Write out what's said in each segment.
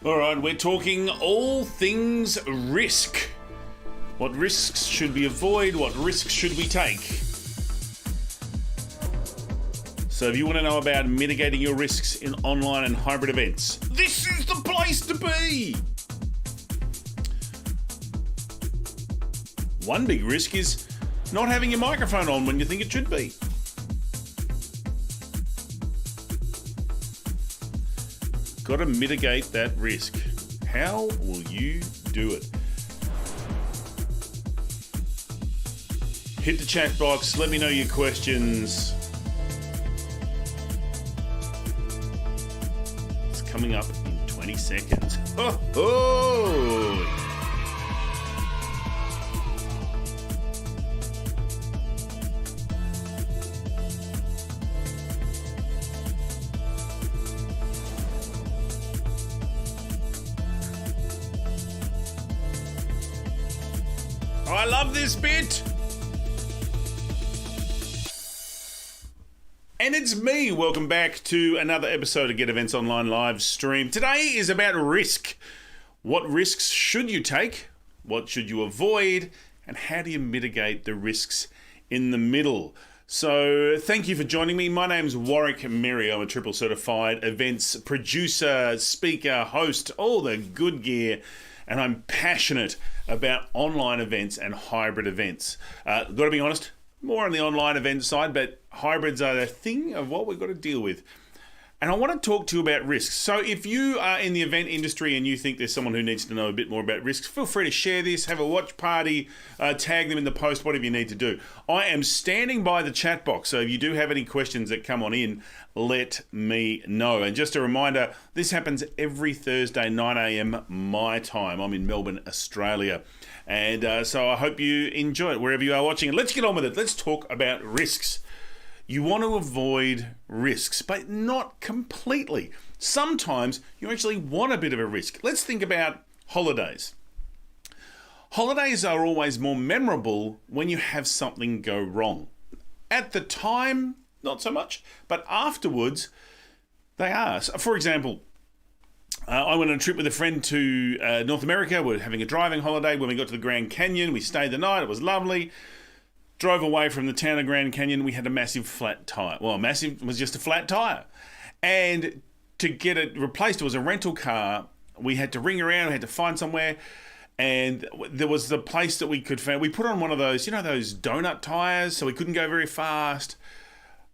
All right, we're talking all things risk. What risks should we avoid? What risks should we take? So if you want to know about mitigating your risks in online and hybrid events, this is the place to be. One big risk is not having your microphone on when you think it should be. Got to mitigate that risk. How will you do it? Hit the chat box. Let me know your questions. It's coming up in 20 seconds. Oh! I love this bit. And it's me. Welcome back to another episode of Get Events Online live stream. Today is about risk. What risks should you take? What should you avoid? And how do you mitigate the risks in the middle? So thank you for joining me. My name's Warwick Merry. I'm a triple certified events producer, speaker, host, all the good gear. And I'm passionate about online events and hybrid events. Got to be honest, more on the online event side, but hybrids are the thing of what we've got to deal with. And I want to talk to you about risks. So if you are in the event industry and you think there's someone who needs to know a bit more about risks, feel free to share this, have a watch party, tag them in the post, whatever you need to do. I am standing by the chat box, so if you do have any questions that come on in, let me know. And just a reminder, this happens every Thursday, 9 a.m. my time. I'm in Melbourne, Australia. And so I hope you enjoy it wherever you are watching. And let's get on with it. Let's talk about risks. You want to avoid risks, but not completely. Sometimes you actually want a bit of a risk. Let's think about holidays. Holidays are always more memorable when you have something go wrong. At the time, not so much, but afterwards, they are. So, for example, I went on a trip with a friend to North America. We're having a driving holiday. When we got to the Grand Canyon, we stayed the night. It was lovely. Drove away from the town of Grand Canyon, we had a massive flat tyre. Well, massive was just a flat tyre. And to get it replaced, it was a rental car. We had to ring around, we had to find somewhere. And there was the place that we could find. We put on one of those, those donut tyres, so we couldn't go very fast.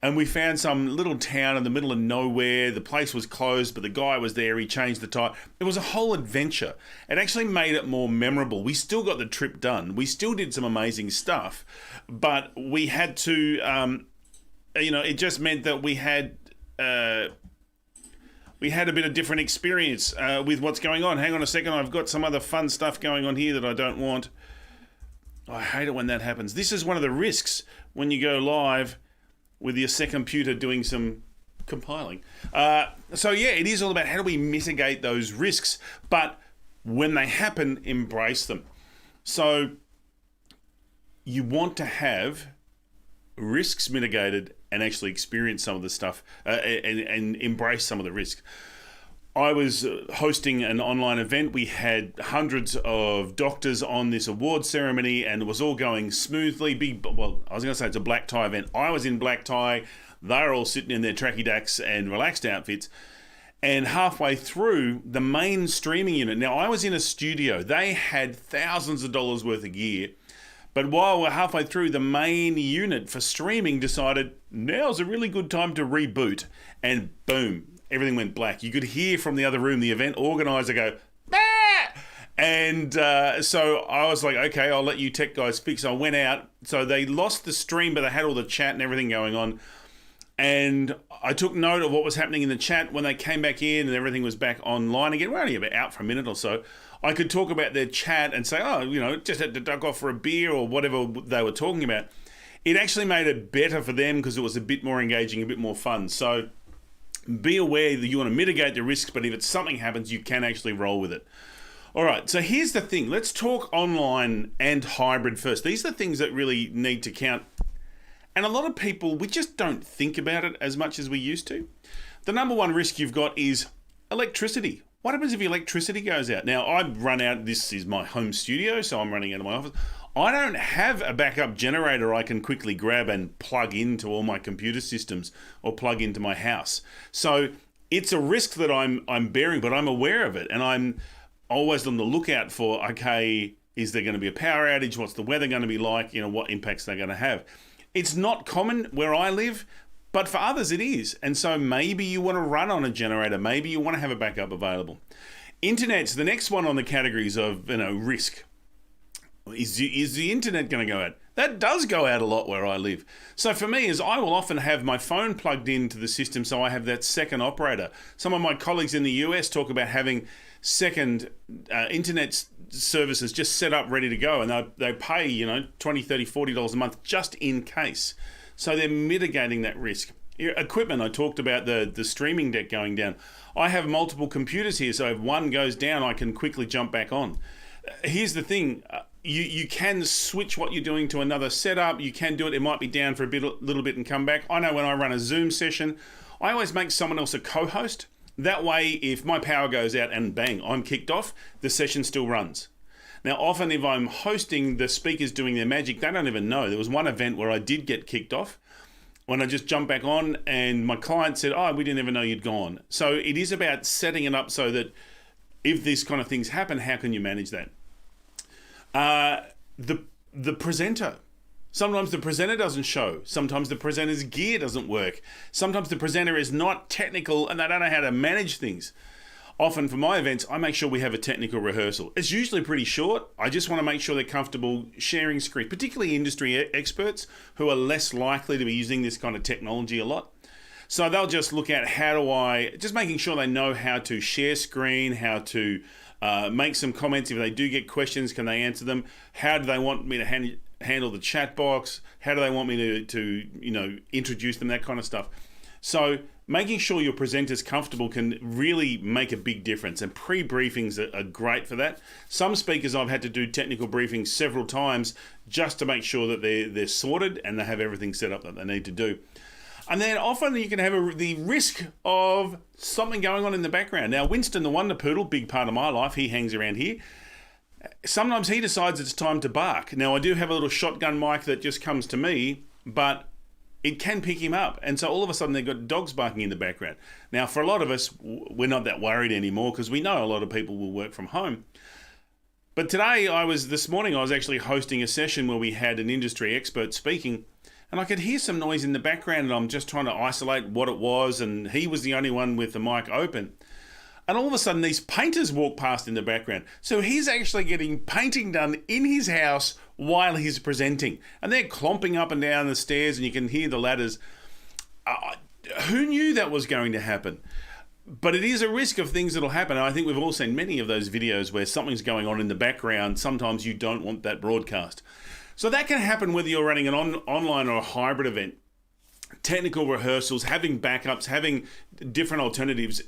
And we found some little town in the middle of nowhere. The place was closed, but the guy was there. He changed the tyre. It was a whole adventure. It actually made it more memorable. We still got the trip done. We still did some amazing stuff, but we had to, it just meant that we had a bit of different experience with what's going on. Hang on a second. I've got some other fun stuff going on here that I don't want. I hate it when that happens. This is one of the risks when you go live with your second computer doing some compiling. So yeah, it is all about how do we mitigate those risks, but when they happen, embrace them. So you want to have risks mitigated and actually experience some of the stuff and embrace some of the risk. I was hosting an online event. We had hundreds of doctors on this award ceremony and it was all going smoothly. I was going to say it's a black tie event. I was in black tie. They're all sitting in their tracky dacks and relaxed outfits. And halfway through, the main streaming unit. Now, I was in a studio. They had thousands of dollars worth of gear. But while we're halfway through, the main unit for streaming decided now's a really good time to reboot. And boom. Everything went black. You could hear from the other room the event organizer go, bah! And so I was like, okay, I'll let you tech guys fix. I went out. So they lost the stream, but they had all the chat and everything going on. And I took note of what was happening in the chat when they came back in and everything was back online again. We're only about out for a minute or so. I could talk about their chat and say, just had to duck off for a beer or whatever they were talking about. It actually made it better for them because it was a bit more engaging, a bit more fun. So be aware that you want to mitigate the risks, but if it's something happens, you can actually roll with it. All right, so here's the thing. Let's talk online and hybrid first. These are the things that really need to count. And a lot of people, we just don't think about it as much as we used to. The number one risk you've got is electricity. What happens if electricity goes out? Now, I run out, this is my home studio, so I'm running out of my office. I don't have a backup generator I can quickly grab and plug into all my computer systems or plug into my house. So it's a risk that I'm bearing, but I'm aware of it. And I'm always on the lookout for, okay, is there going to be a power outage? What's the weather going to be like? What impacts they're going to have. It's not common where I live, but for others it is. And so maybe you want to run on a generator. Maybe you want to have a backup available. Internet's the next one on the categories of risk. Is the internet going to go out? That does go out a lot where I live. So for me, is I will often have my phone plugged into the system, so I have that second operator. Some of my colleagues in the US talk about having second internet services just set up, ready to go, and they pay $20, $30, $40 a month just in case. So they're mitigating that risk. Equipment, I talked about the streaming deck going down. I have multiple computers here, so if one goes down, I can quickly jump back on. Here's the thing. You can switch what you're doing to another setup. You can do it. It might be down for a little bit and come back. I know when I run a Zoom session, I always make someone else a co-host. That way, if my power goes out and bang, I'm kicked off, the session still runs. Now, often if I'm hosting, the speakers doing their magic, they don't even know. There was one event where I did get kicked off when I just jumped back on and my client said, we didn't even know you'd gone. So it is about setting it up so that if these kind of things happen, how can you manage that? The presenter. Sometimes the presenter doesn't show. Sometimes the presenter's gear doesn't work. Sometimes the presenter is not technical and they don't know how to manage things. Often for my events, I make sure we have a technical rehearsal. It's usually pretty short. I just want to make sure they're comfortable sharing screen, particularly industry experts who are less likely to be using this kind of technology a lot. So they'll just look at just making sure they know how to share screen, how to make some comments. If they do get questions, can they answer them? How do they want me to handle the chat box? How do they want me to introduce them, that kind of stuff. So making sure your presenter's comfortable can really make a big difference, and pre-briefings are great for that. Some speakers I've had to do technical briefings several times just to make sure that they're sorted and they have everything set up that they need to do. And then often you can have the risk of something going on in the background. Now, Winston the Wonder Poodle, big part of my life, he hangs around here. Sometimes he decides it's time to bark. Now, I do have a little shotgun mic that just comes to me, but it can pick him up. And so all of a sudden they've got dogs barking in the background. Now, for a lot of us, we're not that worried anymore because we know a lot of people will work from home. But this morning I was actually hosting a session where we had an industry expert speaking, and I could hear some noise in the background, and I'm just trying to isolate what it was, and he was the only one with the mic open. And all of a sudden, these painters walk past in the background. So he's actually getting painting done in his house while he's presenting. And they're clomping up and down the stairs, and you can hear the ladders. Who knew that was going to happen? But it is a risk of things that'll happen. And I think we've all seen many of those videos where something's going on in the background. Sometimes you don't want that broadcast. So that can happen whether you're running an online or a hybrid event. Technical rehearsals, having backups, having different alternatives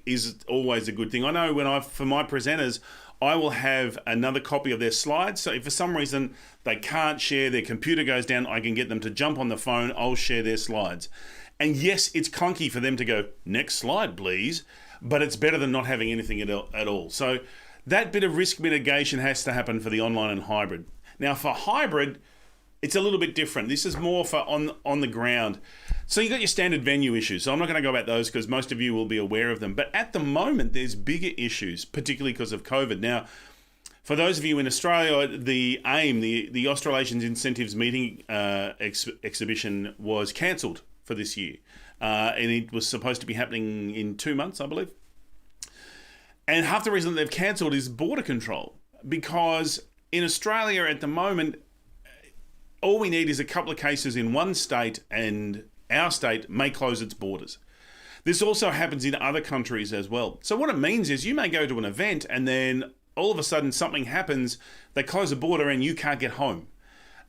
is always a good thing. I know for my presenters, I will have another copy of their slides. So if for some reason they can't share, their computer goes down, I can get them to jump on the phone, I'll share their slides. And yes, it's clunky for them to go, next slide, please, but it's better than not having anything at all. So that bit of risk mitigation has to happen for the online and hybrid. Now for hybrid, it's a little bit different. This is more for on the ground. So you've got your standard venue issues. So I'm not going to go about those because most of you will be aware of them. But at the moment, there's bigger issues, particularly because of COVID. Now, for those of you in Australia, the AIM, the Australasians Incentives Meeting exhibition was cancelled for this year. And it was supposed to be happening in 2 months, I believe. And half the reason they've cancelled is border control. Because in Australia at the moment, all we need is a couple of cases in one state and our state may close its borders. This also happens in other countries as well. So what it means is you may go to an event and then all of a sudden something happens, they close the border and you can't get home.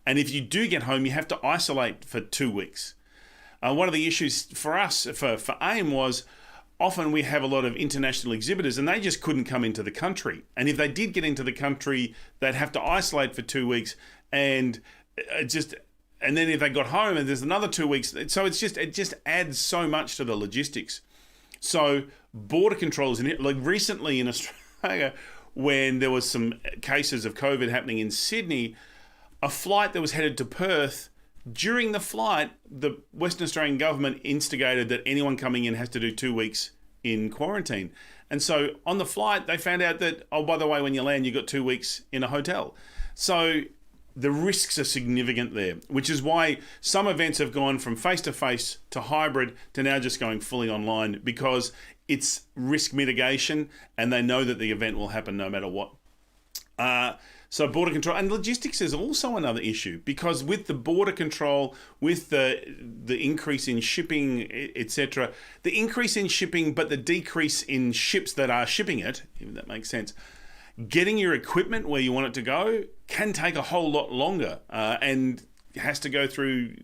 And if you do get home, you have to isolate for 2 weeks. One of the issues for us, for AIM, was often we have a lot of international exhibitors and they just couldn't come into the country. And if they did get into the country, they'd have to isolate for 2 weeks and then if they got home and there's another 2 weeks, so it just adds so much to the logistics. So border controls, like recently in Australia, when there was some cases of COVID happening in Sydney, a flight that was headed to Perth, during the flight, the Western Australian government instigated that anyone coming in has to do 2 weeks in quarantine. And so on the flight, they found out that, oh, by the way, when you land, you've got 2 weeks in a hotel. So the risks are significant there, which is why some events have gone from face-to-face to hybrid to now just going fully online, because it's risk mitigation and they know that the event will happen no matter what. So border control and logistics is also another issue, because with the border control, with the increase in shipping, etc., the increase in shipping but the decrease in ships that are shipping it, if that makes sense, getting your equipment where you want it to go can take a whole lot longer and has to go through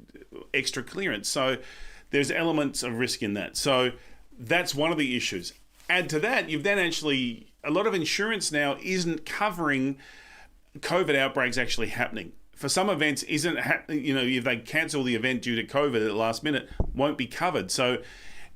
extra clearance. So there's elements of risk in that. So that's one of the issues. Add to that, you've then actually, a lot of insurance now isn't covering COVID outbreaks actually happening. For some events, if they cancel the event due to COVID at the last minute, won't be covered. So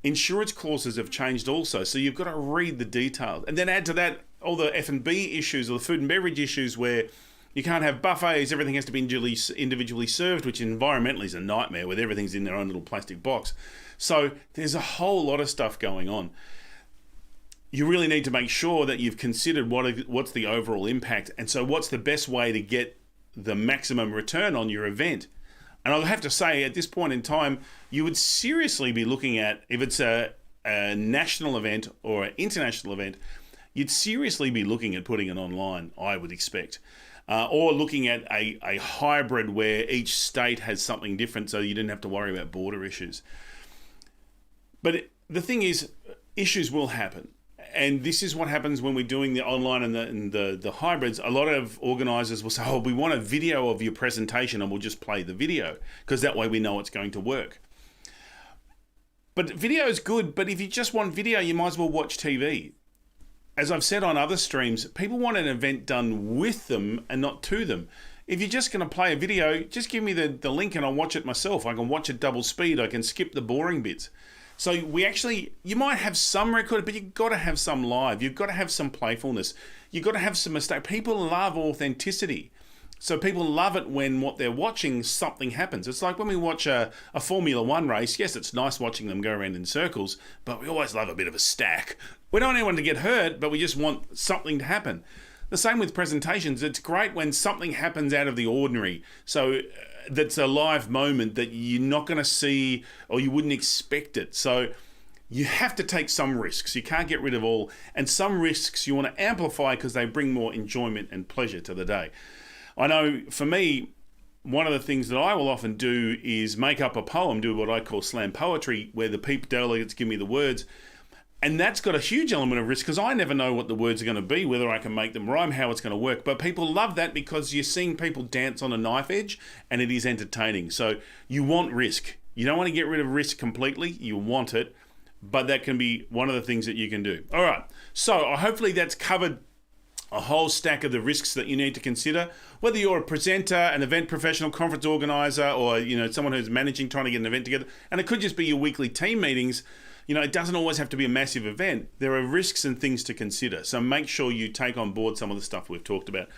insurance clauses have changed also. So you've got to read the details. And then add to that all the F&B issues or the food and beverage issues where you can't have buffets, everything has to be individually served, which environmentally is a nightmare with everything's in their own little plastic box. So there's a whole lot of stuff going on. You really need to make sure that you've considered what's the overall impact, and so what's the best way to get the maximum return on your event. And I'll have to say, at this point in time, you would seriously be looking at, if it's a national event or an international event, you'd seriously be looking at putting it online, I would expect. Or looking at a hybrid where each state has something different so you didn't have to worry about border issues. But the thing is, issues will happen. And this is what happens when we're doing the online and the hybrids. A lot of organisers will say, oh, we want a video of your presentation and we'll just play the video because that way we know it's going to work. But video is good, but if you just want video, you might as well watch TV. As I've said on other streams, people want an event done with them and not to them. If you're just going to play a video, just give me the link and I'll watch it myself. I can watch it double speed. I can skip the boring bits. So you might have some recorded, but you've got to have some live. You've got to have some playfulness. You've got to have some mistake. People love authenticity. So people love it when what they're watching, something happens. It's like when we watch a Formula One race. Yes, it's nice watching them go around in circles, but we always love a bit of a stack. We don't want anyone to get hurt, but we just want something to happen. The same with presentations. It's great when something happens out of the ordinary. So that's a live moment that you're not going to see or you wouldn't expect it. So you have to take some risks. You can't get rid of all. And some risks you want to amplify because they bring more enjoyment and pleasure to the day. I know for me, one of the things that I will often do is make up a poem, do what I call slam poetry, where the people delegates give me the words. And that's got a huge element of risk because I never know what the words are going to be, whether I can make them rhyme, how it's going to work. But people love that because you're seeing people dance on a knife edge and it is entertaining. So you want risk. You don't want to get rid of risk completely. You want it. But that can be one of the things that you can do. All right. So hopefully that's covered a whole stack of the risks that you need to consider. Whether you're a presenter, an event professional, conference organizer, or someone who's managing, trying to get an event together. And it could just be your weekly team meetings. It doesn't always have to be a massive event. There are risks and things to consider. So make sure you take on board some of the stuff we've talked about.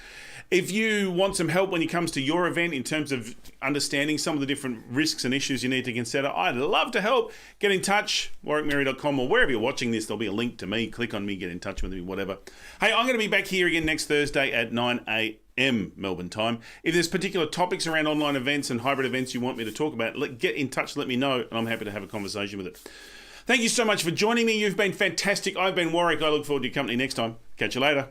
If you want some help when it comes to your event in terms of understanding some of the different risks and issues you need to consider, I'd love to help. Get in touch, warwickmerry.com, or wherever you're watching this, there'll be a link to me. Click on me, get in touch with me, whatever. Hey, I'm going to be back here again next Thursday at 9 a.m. Melbourne time. If there's particular topics around online events and hybrid events you want me to talk about, get in touch, let me know, and I'm happy to have a conversation with it. Thank you so much for joining me. You've been fantastic. I've been Warwick. I look forward to your company next time. Catch you later.